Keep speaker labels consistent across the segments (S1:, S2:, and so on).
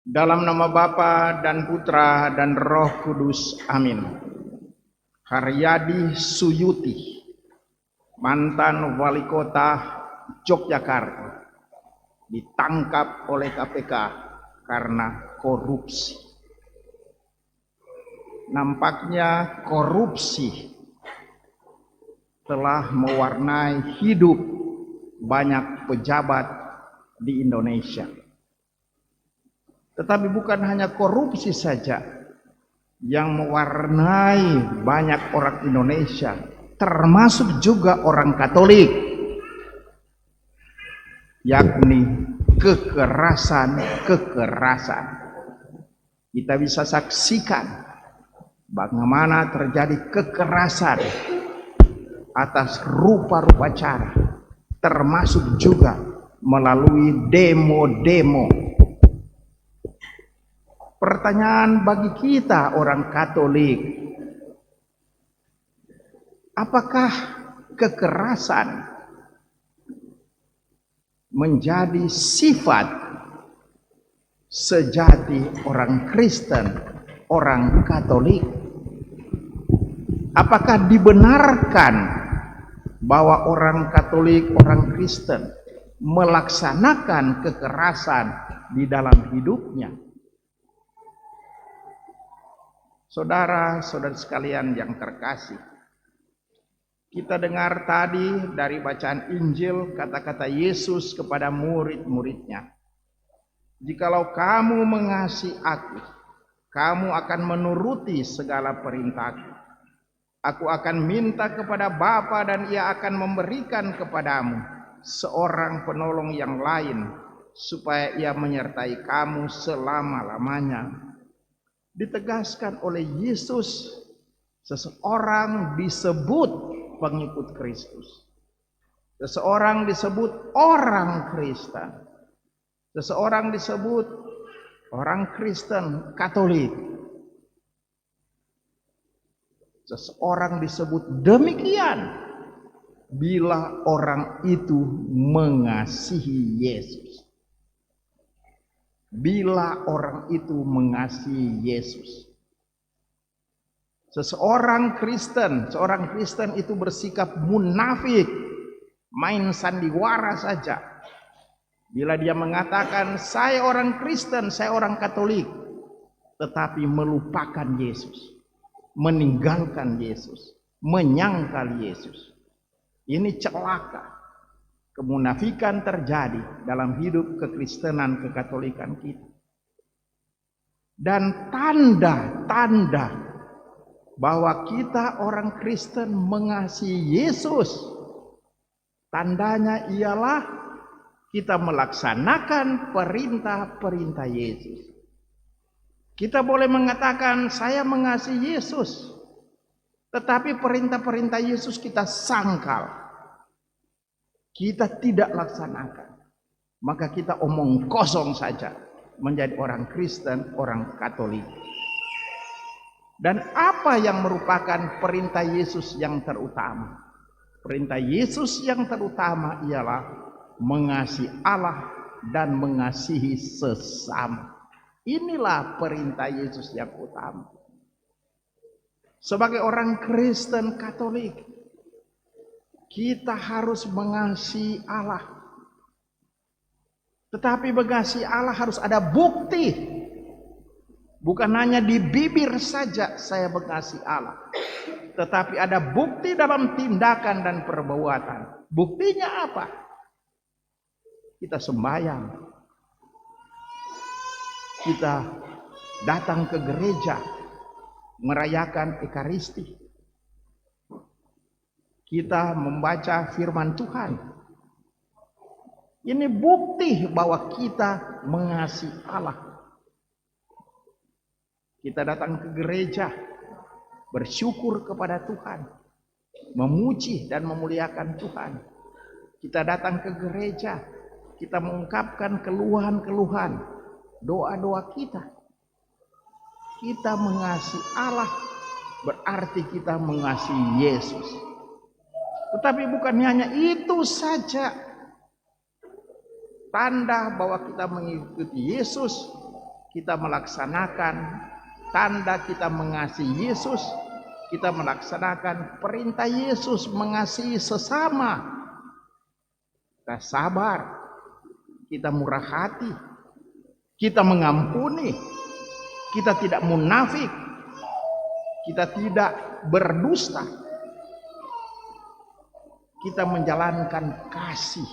S1: Dalam nama Bapa dan Putra dan Roh Kudus. Amin. Haryadi Suyuti, mantan wali kota Yogyakarta, ditangkap oleh KPK karena korupsi. Nampaknya korupsi telah mewarnai hidup banyak pejabat di Indonesia. Tetapi bukan hanya korupsi saja yang mewarnai banyak orang Indonesia, termasuk juga orang Katolik, yakni kekerasan. Kita bisa saksikan bagaimana terjadi kekerasan atas rupa-rupa cara, termasuk juga melalui demo-demo. Pertanyaan bagi kita orang Katolik, apakah kekerasan menjadi sifat sejati orang Kristen, orang Katolik? Apakah dibenarkan bahwa orang Katolik, orang Kristen melaksanakan kekerasan di dalam hidupnya? Saudara-saudara sekalian yang terkasih, kita dengar tadi dari bacaan Injil kata-kata Yesus kepada murid-muridnya, "Jikalau kamu mengasihi aku, kamu akan menuruti segala perintahku. Aku akan minta kepada Bapa dan Ia akan memberikan kepadamu seorang penolong yang lain, supaya Ia menyertai kamu selama-lamanya." Ditegaskan oleh Yesus, seseorang disebut pengikut Kristus, seseorang disebut orang Kristen, seseorang disebut orang Kristen Katolik, seseorang disebut demikian bila orang itu mengasihi Yesus. Bila orang itu mengasihi Yesus. Seorang Kristen itu bersikap munafik, main sandiwara saja. Bila dia mengatakan saya orang Kristen, saya orang Katolik, tetapi melupakan Yesus, meninggalkan Yesus, menyangkal Yesus. Ini celaka. Kemunafikan terjadi dalam hidup kekristenan, kekatolikan kita. Dan tanda-tanda bahwa kita orang Kristen mengasihi Yesus, tandanya ialah kita melaksanakan perintah-perintah Yesus. Kita boleh mengatakan saya mengasihi Yesus, tetapi perintah-perintah Yesus kita sangkal, kita tidak laksanakan, maka kita omong kosong saja menjadi orang Kristen, orang Katolik. Dan apa yang merupakan perintah Yesus yang terutama? Perintah Yesus yang terutama ialah mengasihi Allah dan mengasihi sesama. Inilah perintah Yesus yang utama. Sebagai orang Kristen Katolik, kita harus mengasihi Allah. Tetapi mengasihi Allah harus ada bukti. Bukan hanya di bibir saja saya mengasihi Allah, tetapi ada bukti dalam tindakan dan perbuatan. Buktinya apa? Kita sembahyang, kita datang ke gereja merayakan Ekaristi, kita membaca firman Tuhan. Ini bukti bahwa kita mengasihi Allah. Kita datang ke gereja, bersyukur kepada Tuhan, memuji dan memuliakan Tuhan. Kita datang ke gereja, kita mengungkapkan keluhan-keluhan, doa-doa kita. Kita mengasihi Allah, berarti kita mengasihi Yesus. Tetapi bukan hanya itu saja. Tanda bahwa kita mengikuti Yesus, kita melaksanakan tanda kita mengasihi Yesus, kita melaksanakan perintah Yesus mengasihi sesama. Kita sabar, kita murah hati, kita mengampuni, kita tidak munafik, kita tidak berdusta, kita menjalankan kasih.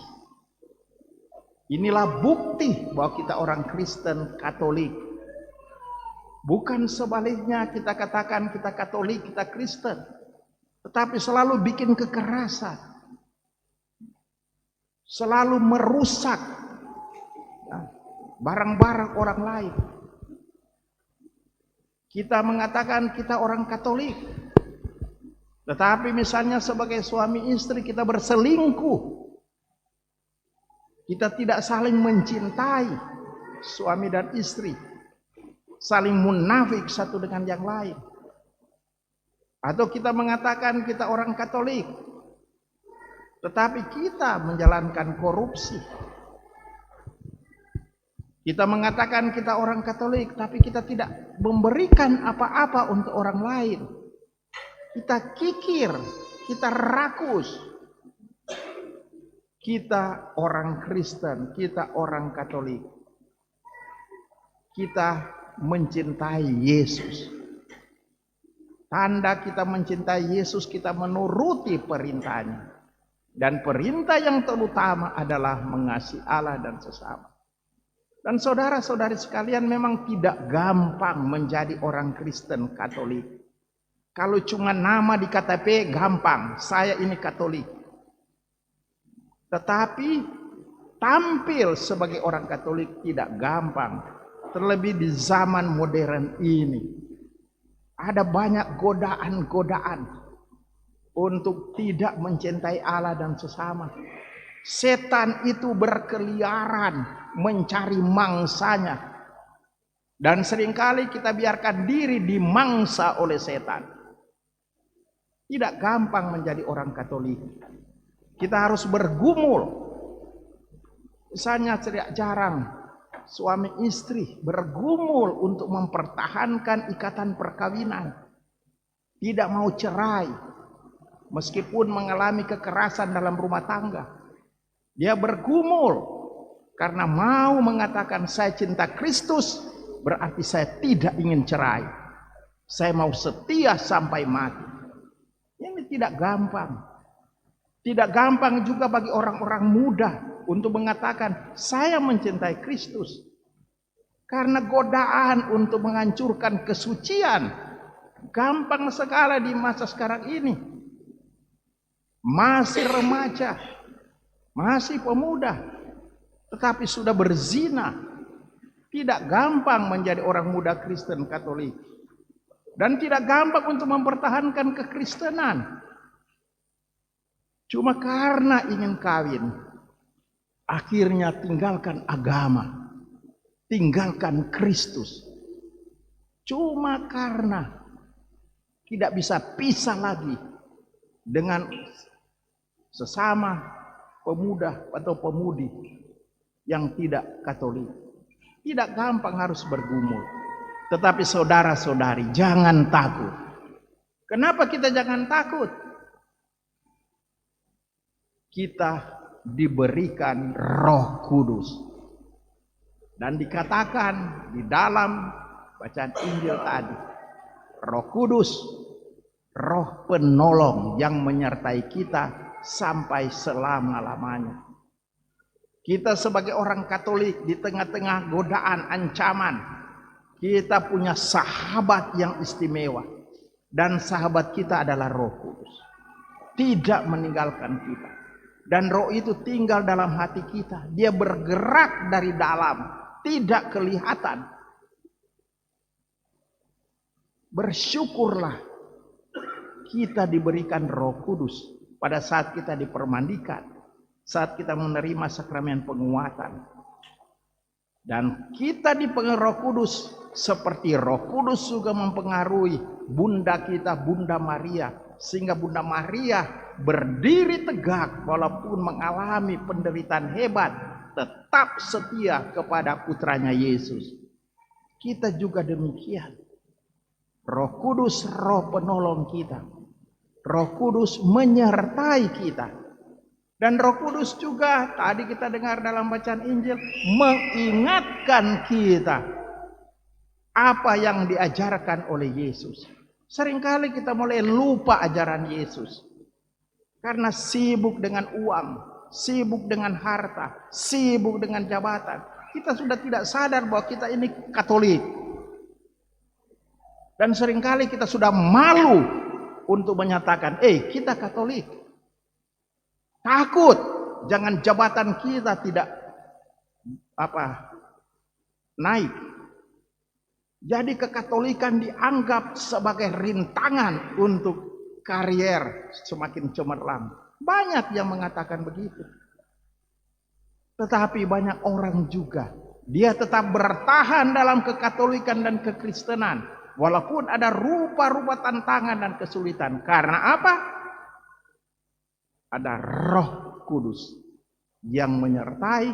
S1: Inilah bukti bahwa kita orang Kristen Katolik. Bukan sebaliknya kita katakan kita Katolik, kita Kristen, tetapi selalu bikin kekerasan, selalu merusak barang-barang orang lain. Kita mengatakan kita orang Katolik, tetapi misalnya sebagai suami istri kita berselingkuh, kita tidak saling mencintai suami dan istri, saling munafik satu dengan yang lain. Atau kita mengatakan kita orang Katolik, tetapi kita menjalankan korupsi. Kita mengatakan kita orang Katolik, tapi kita tidak memberikan apa-apa untuk orang lain. Kita kikir, kita rakus. Kita orang Kristen, kita orang Katolik. Kita mencintai Yesus. Tanda kita mencintai Yesus, kita menuruti perintahnya. Dan perintah yang terutama adalah mengasihi Allah dan sesama. Dan saudara-saudari sekalian, memang tidak gampang menjadi orang Kristen Katolik. Kalau cuma nama di KTP gampang, saya ini Katolik. Tetapi tampil sebagai orang Katolik tidak gampang. Terlebih di zaman modern ini. Ada banyak godaan-godaan untuk tidak mencintai Allah dan sesama. Setan itu berkeliaran mencari mangsanya. Dan seringkali kita biarkan diri dimangsa oleh setan. Tidak gampang menjadi orang Katolik. Kita harus bergumul. Misalnya tidak jarang suami istri bergumul untuk mempertahankan ikatan perkawinan. Tidak mau cerai. Meskipun mengalami kekerasan dalam rumah tangga. Dia bergumul karena mau mengatakan saya cinta Kristus, berarti saya tidak ingin cerai. Saya mau setia sampai mati. Ini tidak gampang. Tidak gampang juga bagi orang-orang muda untuk mengatakan saya mencintai Kristus. Karena godaan untuk menghancurkan kesucian gampang sekali di masa sekarang ini. Masih remaja, masih pemuda, tetapi sudah berzina. Tidak gampang menjadi orang muda Kristen Katolik. Dan tidak gampang untuk mempertahankan kekristenan. Cuma karena ingin kawin, akhirnya tinggalkan agama, tinggalkan Kristus. Cuma karena tidak bisa pisah lagi dengan sesama pemuda atau pemudi yang tidak Katolik. Tidak gampang harus bergumul. Tetapi saudara-saudari, jangan takut. Kenapa kita jangan takut? Kita diberikan Roh Kudus. Dan dikatakan di dalam bacaan Injil tadi, Roh Kudus, Roh penolong yang menyertai kita sampai selama-lamanya. Kita sebagai orang Katolik di tengah-tengah godaan, ancaman, kita punya sahabat yang istimewa. Dan sahabat kita adalah Roh Kudus. Tidak meninggalkan kita. Dan roh itu tinggal dalam hati kita. Dia bergerak dari dalam, tidak kelihatan. Bersyukurlah kita diberikan Roh Kudus pada saat kita dipermandikan, saat kita menerima sakramen penguatan. Dan kita dipengaruhi Roh Kudus seperti Roh Kudus juga mempengaruhi bunda kita, Bunda Maria. Sehingga Bunda Maria berdiri tegak walaupun mengalami penderitaan hebat, tetap setia kepada putranya Yesus. kita juga demikian. Roh Kudus, Roh penolong kita. Roh Kudus menyertai kita. Dan Roh Kudus juga, tadi kita dengar dalam bacaan Injil, mengingatkan kita apa yang diajarkan oleh Yesus. Seringkali kita mulai lupa ajaran Yesus. Karena sibuk dengan uang, sibuk dengan harta, sibuk dengan jabatan. Kita sudah tidak sadar bahwa kita ini Katolik. Dan seringkali kita sudah malu untuk menyatakan, kita Katolik. Takut jangan jabatan kita tidak naik. Jadi kekatolikan dianggap sebagai rintangan untuk karier semakin cemerlang. Banyak yang mengatakan begitu. Tetapi banyak orang juga, dia tetap bertahan dalam kekatolikan dan kekristenan. Walaupun ada rupa-rupa tantangan dan kesulitan. Karena apa? Ada Roh Kudus yang menyertai,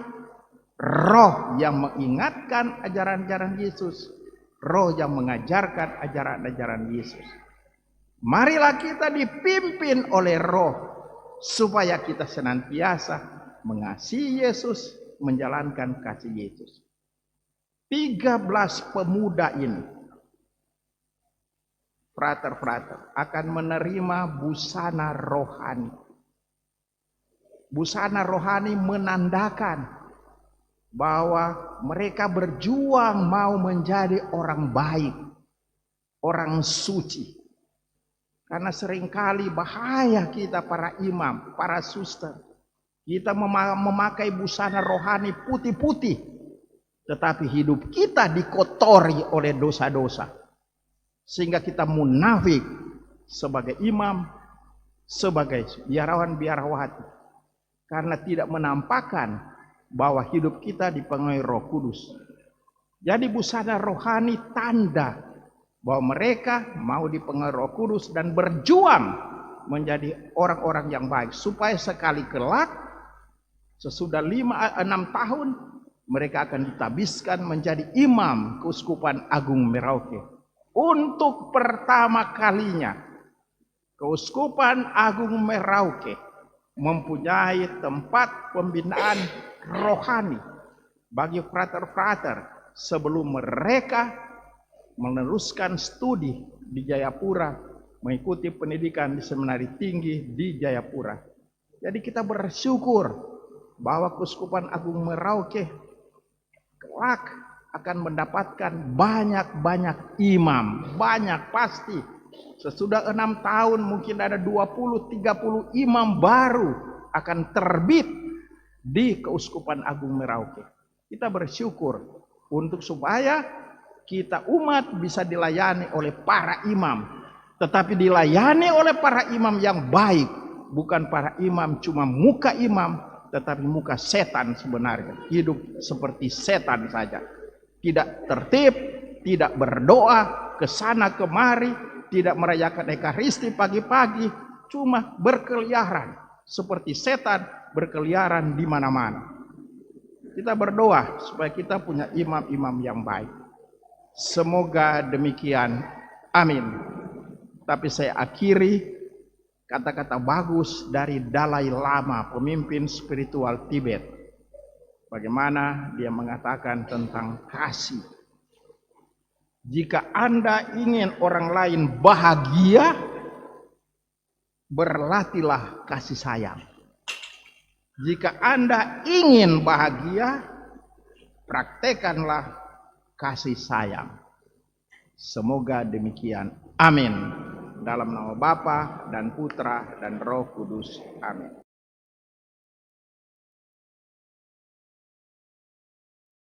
S1: Roh yang mengingatkan ajaran-ajaran Yesus, Roh yang mengajarkan ajaran-ajaran Yesus. Marilah kita dipimpin oleh Roh supaya kita senantiasa mengasihi Yesus, menjalankan kasih Yesus. 13 pemuda ini, frater-frater, akan menerima busana rohani. Busana rohani menandakan bahwa mereka berjuang mau menjadi orang baik, orang suci. Karena seringkali bahaya kita para imam, para suster. Kita memakai busana rohani putih-putih. Tetapi hidup kita dikotori oleh dosa-dosa. Sehingga kita munafik sebagai imam, sebagai biarawan-biarawati. Karena tidak menampakkan bahwa hidup kita dipenuhi Roh Kudus. Jadi busana rohani tanda bahwa mereka mau dipenuhi Roh Kudus dan berjuang menjadi orang-orang yang baik. Supaya sekali kelak, sesudah 5-6 tahun, mereka akan ditabiskan menjadi imam Keuskupan Agung Merauke. Untuk pertama kalinya, Keuskupan Agung Merauke mempunyai tempat pembinaan rohani bagi frater-frater sebelum mereka meneruskan studi di Jayapura, mengikuti pendidikan di seminari tinggi di Jayapura. Jadi kita bersyukur bahwa Keuskupan Agung Merauke kelak akan mendapatkan banyak-banyak imam, banyak pasti. Sesudah 6 tahun mungkin ada 20-30 imam baru akan terbit di Keuskupan Agung Merauke. Kita bersyukur untuk supaya kita umat bisa dilayani oleh para imam. Tetapi dilayani oleh para imam yang baik. Bukan para imam cuma muka imam, tetapi muka setan sebenarnya. Hidup seperti setan saja. Tidak tertib, tidak berdoa, kesana kemari, tidak merayakan Ekaristi pagi-pagi, cuma berkeliaran seperti setan berkeliaran di mana-mana. Kita berdoa supaya kita punya imam-imam yang baik. Semoga demikian. Amin. Tapi saya akhiri kata-kata bagus dari Dalai Lama, pemimpin spiritual Tibet. Bagaimana dia mengatakan tentang kasih. Jika Anda ingin orang lain bahagia, berlatihlah kasih sayang. Jika Anda ingin bahagia, praktekanlah kasih sayang. Semoga demikian. Amin. Dalam nama Bapa dan Putra dan Roh Kudus. Amin.